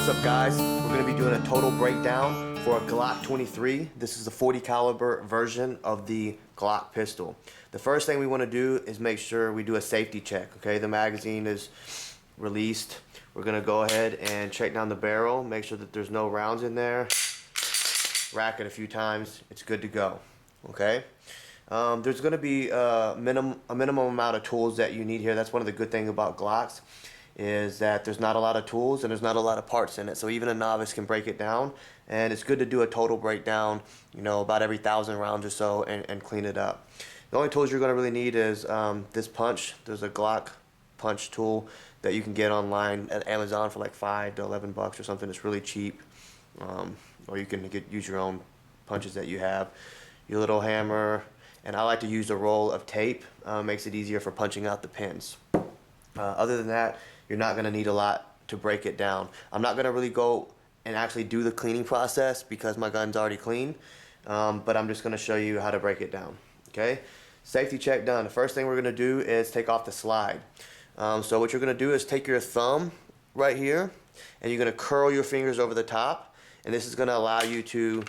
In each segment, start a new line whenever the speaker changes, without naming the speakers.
What's up, guys? We're going to be doing a total breakdown for a Glock 23. This is the 40 caliber version of the Glock pistol. The first thing we want to do is make sure we do a safety check. Okay, the magazine is released. We're going to go ahead and check down the barrel, make sure that there's no rounds in there. Rack it a few times. It's good to go. Okay. There's going to be a minimum amount of tools that you need here. That's one of the good things about Glocks, is that there's not a lot of tools and there's not a lot of parts in it, so even a novice can break it down. And it's good to do a total breakdown, you know, about every 1,000 rounds or so, and clean it up. The only tools you're going to really need is this punch. There's a Glock punch tool that you can get online at Amazon for like $5 to $11 or something. It's really cheap, or you can use your own punches that you have. Your little hammer, and I like to use a roll of tape. Makes it easier for punching out the pins. Other than that, you're not going to need a lot to break it down. I'm not going to really go and actually do the cleaning process because my gun's already clean, but I'm just going to show you how to break it down. Okay, safety check done. The first thing we're going to do is take off the slide. So what you're going to do is take your thumb right here, and you're going to curl your fingers over the top, and this is going to allow you to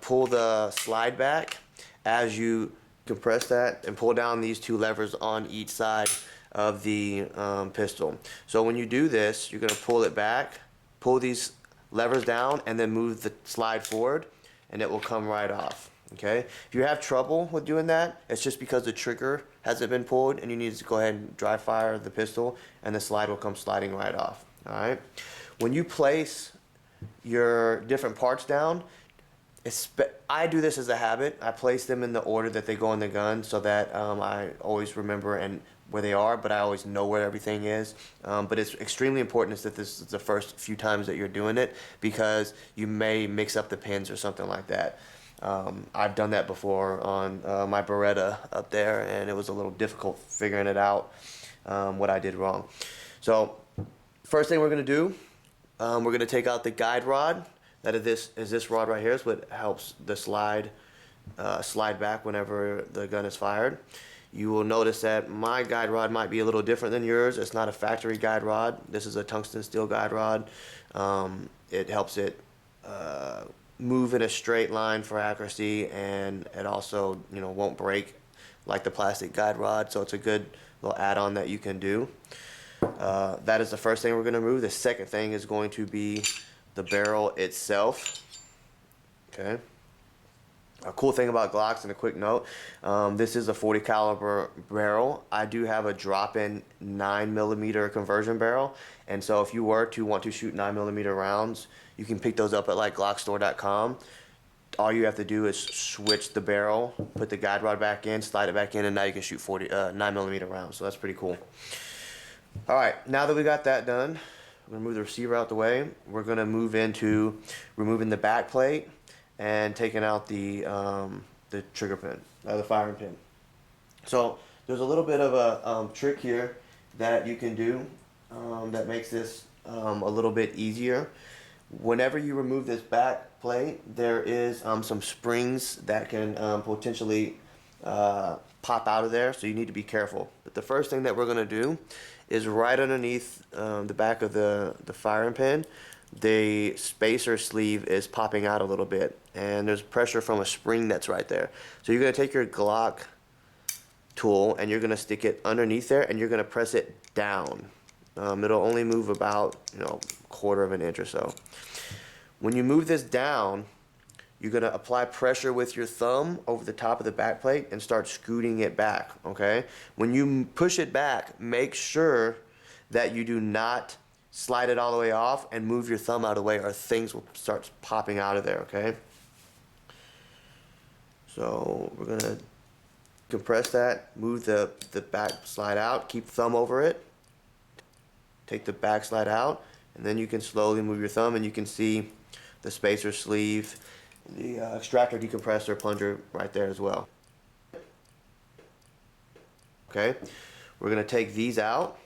pull the slide back as you compress that and pull down these two levers on each side of the pistol. So when you do this, you're going to pull it back, pull these levers down, and then move the slide forward, and it will come right off. Okay, if you have trouble with doing that, it's just because the trigger hasn't been pulled, and you need to go ahead and dry fire the pistol, and the slide will come sliding right off. All right, when you place your different parts down, I do this as a habit. I place them in the order that they go in the gun, so that I always remember and where they are, but I always know where everything is. But it's extremely important that this is the first few times that you're doing it, because you may mix up the pins or something like that. I've done that before on my Beretta up there, and it was a little difficult figuring it out, what I did wrong. So first thing we're going to do, we're going to take out the guide rod. That is this rod right here. Is what helps the slide back whenever the gun is fired. You will notice that my guide rod might be a little different than yours. It's not a factory guide rod. This is a tungsten steel guide rod. It helps it move in a straight line for accuracy, and it also, you know, won't break like the plastic guide rod. So it's a good little add-on that you can do. That is the first thing we're going to remove. The second thing is going to be the barrel itself. Okay. A cool thing about Glocks, and a quick note, this is a 40 caliber barrel. I do have a drop-in 9mm conversion barrel, and so if you were to want to shoot 9mm rounds, you can pick those up at like glockstore.com. All you have to do is switch the barrel, put the guide rod back in, slide it back in, and now you can shoot 9mm rounds. So that's pretty cool. All right, now that we got that done, we're going to move the receiver out the way. We're going to move into removing the back plate and taking out the trigger pin, the firing pin. So there's a little bit of a trick here that you can do that makes this a little bit easier. Whenever you remove this back plate, there is some springs that can potentially pop out of there, so you need to be careful. But the first thing that we're going to do is right underneath the back of the firing pin, the spacer sleeve is popping out a little bit, and there's pressure from a spring that's right there. So you're going to take your Glock tool and you're going to stick it underneath there, and you're going to press it down. It'll only move about, you know, 1/4 of an inch or so. When you move this down, you're going to apply pressure with your thumb over the top of the back plate and start scooting it back. Okay, when you push it back, make sure that you do not slide it all the way off and move your thumb out of the way, or things will start popping out of there. Okay, so we're going to compress that, move the back slide out, keep thumb over it, take the back slide out, and then you can slowly move your thumb, and you can see the spacer sleeve, the extractor, decompressor, plunger right there as well. Okay, we're going to take these out.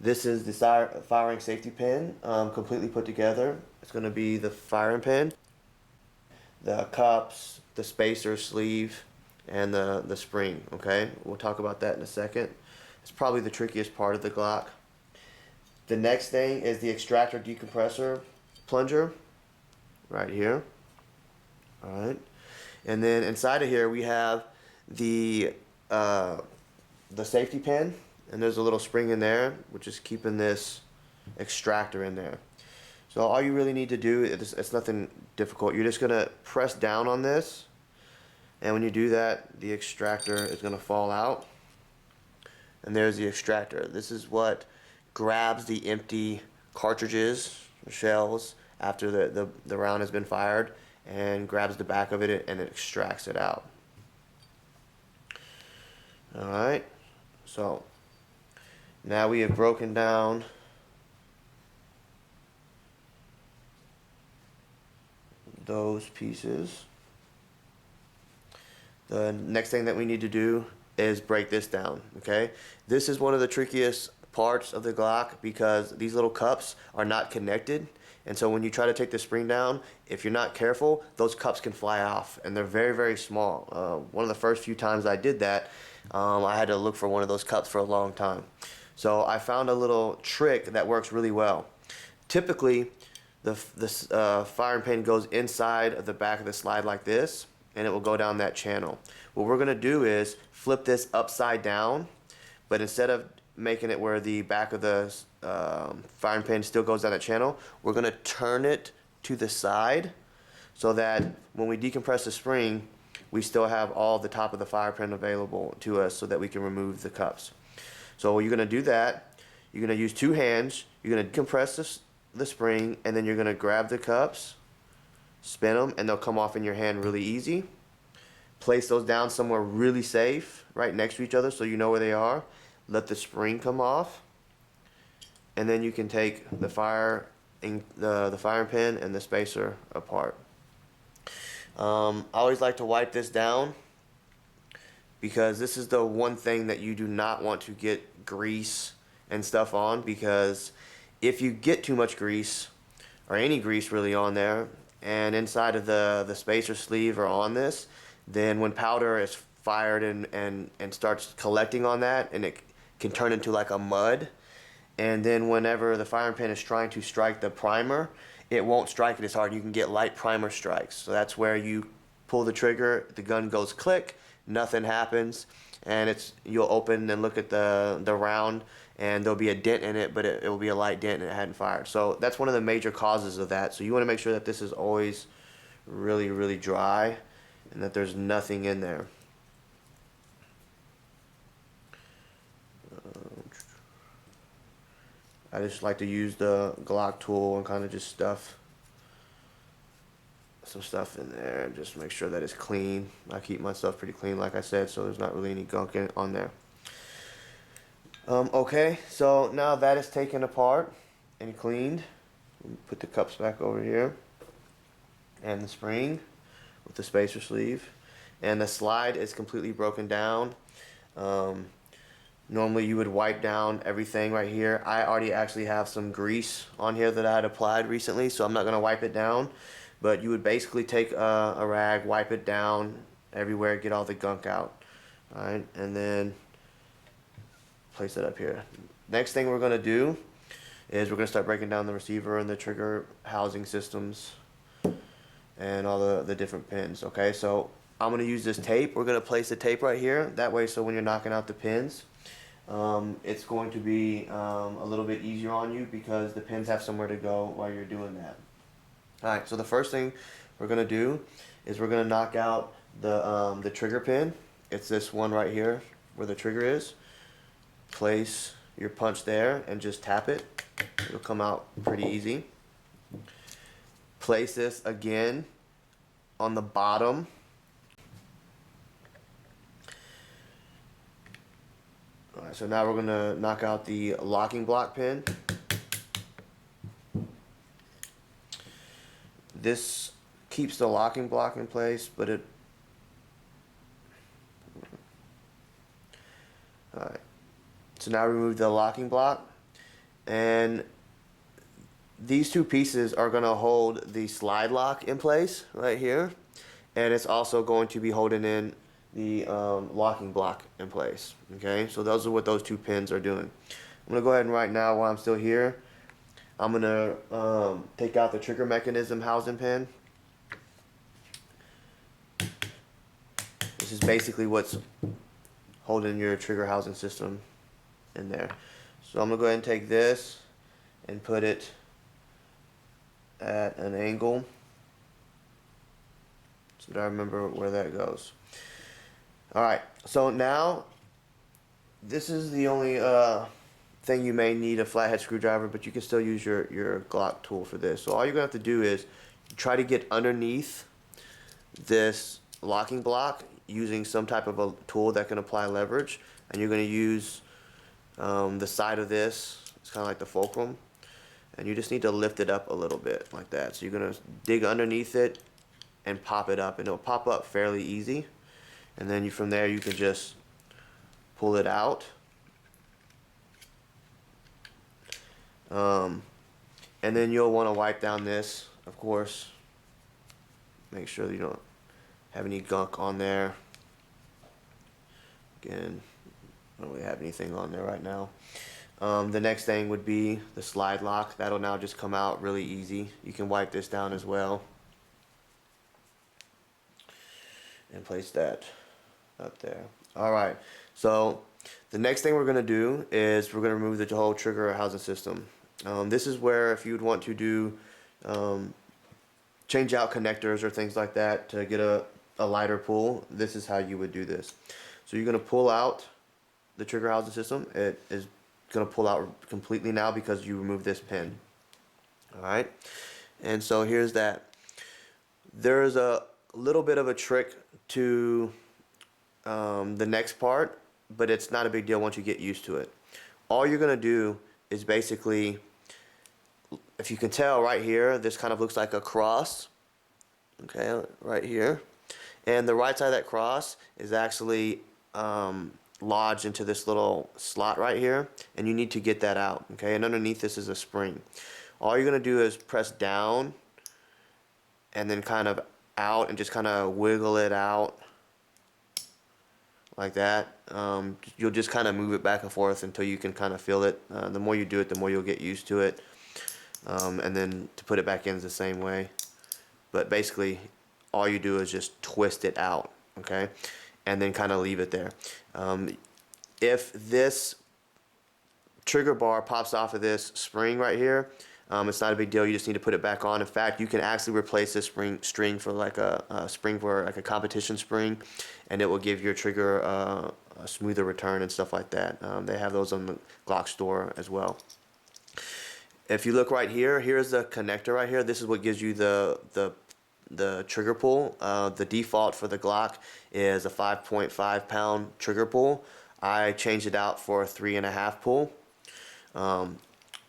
This is the firing safety pin, completely put together. It's going to be the firing pin, the cups, the spacer sleeve, and the spring. Okay, we'll talk about that in a second. It's probably the trickiest part of the Glock. The next thing is the extractor decompressor plunger right here. All right, and then inside of here we have the safety pin, and there's a little spring in there which is keeping this extractor in there. So all you really need to do, it's nothing difficult. You're just gonna press down on this, and when you do that, the extractor is gonna fall out. And there's the extractor. This is what grabs the empty cartridges, shells, after the round has been fired, and grabs the back of it and it extracts it out. Alright, so now we have broken down those pieces. The next thing that we need to do is break this down, okay? This is one of the trickiest parts of the Glock because these little cups are not connected, and so when you try to take the spring down, if you're not careful, those cups can fly off, and they're very, very small. One of the first few times I did that, I had to look for one of those cups for a long time. So I found a little trick that works really well. Typically, the firing pin goes inside of the back of the slide like this, and it will go down that channel. What we're gonna do is flip this upside down, but instead of making it where the back of the firing pin still goes down that channel, we're gonna turn it to the side so that when we decompress the spring, we still have all the top of the fire pin available to us so that we can remove the cups. So you're gonna do that. You're gonna use two hands. You're gonna decompress the spring, and then you're gonna grab the cups, spin them, and they'll come off in your hand really easy. Place those down somewhere really safe, right next to each other so you know where they are. Let the spring come off, and then you can take the firing pin and the spacer apart. I always like to wipe this down because this is the one thing that you do not want to get grease and stuff on, because if you get too much grease, or any grease really on there, and inside of the spacer sleeve or on this, then when powder is fired and starts collecting on that, and it can turn into like a mud, and then whenever the firing pin is trying to strike the primer, it won't strike it as hard. You can get light primer strikes. So that's where you pull the trigger, the gun goes click, nothing happens, and you'll open and look at the round, and there'll be a dent in it, but it will be a light dent and it hadn't fired. So that's one of the major causes of that. So you want to make sure that this is always really, really dry and that there's nothing in there. I just like to use the Glock tool and kind of just stuff some stuff in there and just make sure that it's clean. I keep my stuff pretty clean, like I said, so there's not really any gunk on there. Okay, so now that is taken apart and cleaned. Put the cups back over here, and the spring with the spacer sleeve, and the slide is completely broken down. Normally you would wipe down everything right here. I already actually have some grease on here that I had applied recently, so I'm not going to wipe it down, but you would basically take a rag, wipe it down everywhere, get all the gunk out. Alright, and then place it up here. Next thing we're going to do is we're going to start breaking down the receiver and the trigger housing systems and all the different pins. Okay, so I'm going to use this tape. We're going to place the tape right here. That way, so when you're knocking out the pins, it's going to be a little bit easier on you because the pins have somewhere to go while you're doing that. Alright, so the first thing we're going to do is we're going to knock out the trigger pin. It's this one right here where the trigger is. Place your punch there and just tap it. It'll come out pretty easy. Place this again on the bottom. Alright, so now we're going to knock out the locking block pin. This keeps the locking block in place, but it... Alright, so now remove the locking block, and these two pieces are going to hold the slide lock in place right here, and it's also going to be holding in the locking block in place. Okay, so those are what those two pins are doing. I'm gonna go ahead and right now, while I'm still here, I'm gonna take out the trigger mechanism housing pin. This is basically what's holding your trigger housing system in there. So I'm gonna go ahead and take this and put it at an angle so that I remember where that goes. Alright, so now this is the only thing you may need a flathead screwdriver, but you can still use your Glock tool for this. So all you're gonna have to do is try to get underneath this locking block using some type of a tool that can apply leverage, and you're gonna use the side of this. It's kind of like the fulcrum, and you just need to lift it up a little bit like that. So you're gonna dig underneath it and pop it up, and it'll pop up fairly easy, and then from there you can just pull it out. And then you'll want to wipe down this, of course. Make sure that you don't have any gunk on there. Again, I don't really have anything on there right now. The next thing would be the slide lock. That'll now just come out really easy. You can wipe this down as well and place that up there. Alright, so the next thing we're going to do is we're going to remove the whole trigger housing system. This is where if you'd want to do change out connectors or things like that to get a lighter pull, this is how you would do this. So you're going to pull out the trigger housing system. It is going to pull out completely now because you removed this pin. Alright, and so here's that. There's a little bit of a trick to the next part, but it's not a big deal once you get used to it. All you're going to do is basically, if you can tell right here, this kind of looks like a cross, okay, right here, and the right side of that cross is actually lodged into this little slot right here, and you need to get that out, okay, and underneath this is a spring. All you're going to do is press down and then kind of out and just kind of wiggle it out like that. You'll just kind of move it back and forth until you can kind of feel it. The more you do it, the more you'll get used to it. And then to put it back in is the same way. But basically, all you do is just twist it out, okay? And then kind of leave it there. If this trigger bar pops off of this spring right here, it's not a big deal. You just need to put it back on. In fact, you can actually replace this string for like a spring for like a competition spring, and it will give your trigger a smoother return and stuff like that. They have those on the Glock store as well. If you look right here, here's the connector right here. This is what gives you the trigger pull. The default for the Glock is a 5.5 pound trigger pull. I changed it out for a 3.5 pull.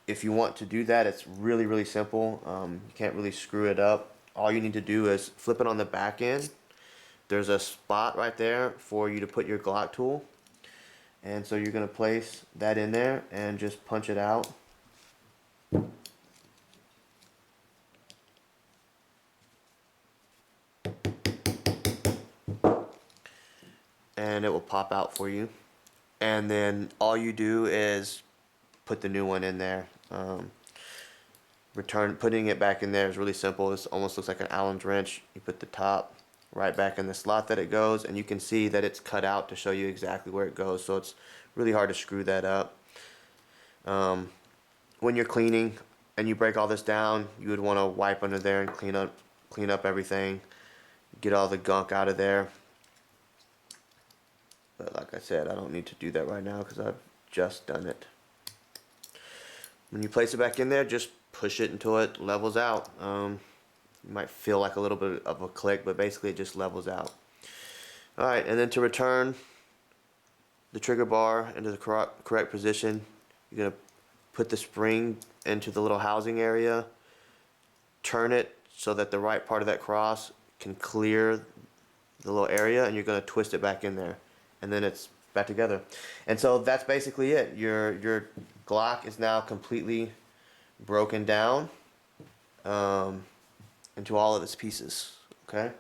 If you want to do that, it's really simple. You can't really screw it up. All you need to do is flip it on the back end. There's a spot right there for you to put your Glock tool, and so you're going to place that in there and just punch it out. And it will pop out for you, and then all you do is put the new one in there. Putting it back in there is really simple. It almost looks like an Allen wrench. You put the top right back in the slot that it goes, and you can see that it's cut out to show you exactly where it goes, so it's really hard to screw that up. When you're cleaning and you break all this down, you would want to wipe under there and clean up everything, get all the gunk out of there. But like I said, I don't need to do that right now because I've just done it. When you place it back in there, just push it until it levels out. You might feel like a little bit of a click, but basically it just levels out. Alright, and then to return the trigger bar into the correct position, you're going to put the spring into the little housing area, turn it so that the right part of that cross can clear the little area, and you're going to twist it back in there, and then it's back together. And so that's basically it. Your Glock is now completely broken down into all of its pieces. Okay.